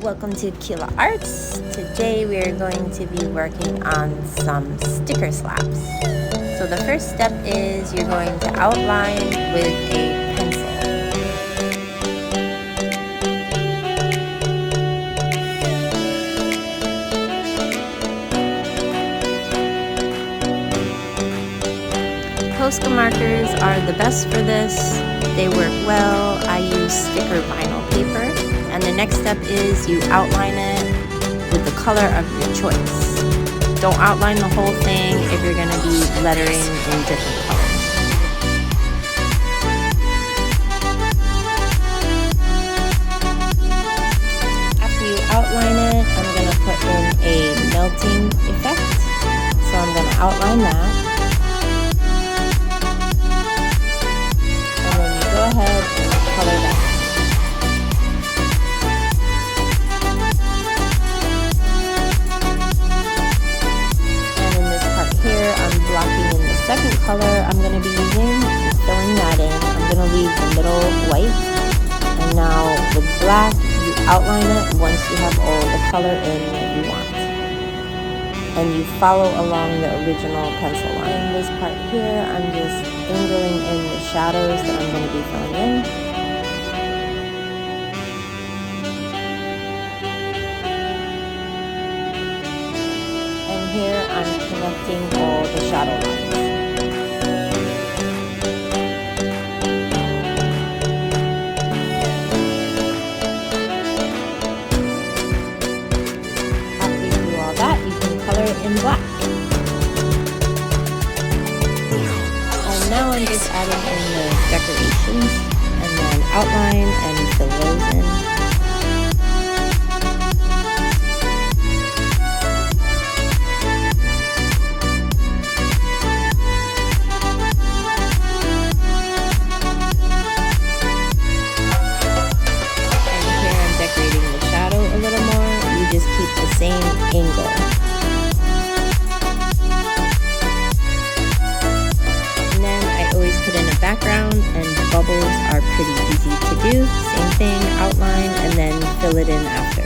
Welcome to Kila Arts. Today we are going to be working on some sticker slaps. So the first step is you're going to outline with a pencil. Posca markers are the best for this. They work well. I use sticker vinyl paper. And the next step is you outline it with the color of your choice. Don't outline the whole thing if you're going to be lettering in different colors. After you outline it, I'm going to put in a melting effect. So I'm going to outline that. Go ahead and color that. And in this part here, I'm blocking in the second color I'm going to be using, filling that in. I'm going to leave the middle white. And now with black, you outline it once you have all the color in that you want. And you follow along the original pencil line. In this part here, I'm just angling in the shadows that I'm going to be filling in. And here I'm connecting all the shadow lines. After you do all that, you can color it in black. Now I'm just adding in the decorations and then outline and fill those in. And here I'm decorating the shadow a little more. You just keep the same angle. Put in a background, and bubbles are pretty easy to do. Same thing, outline and then fill it in after.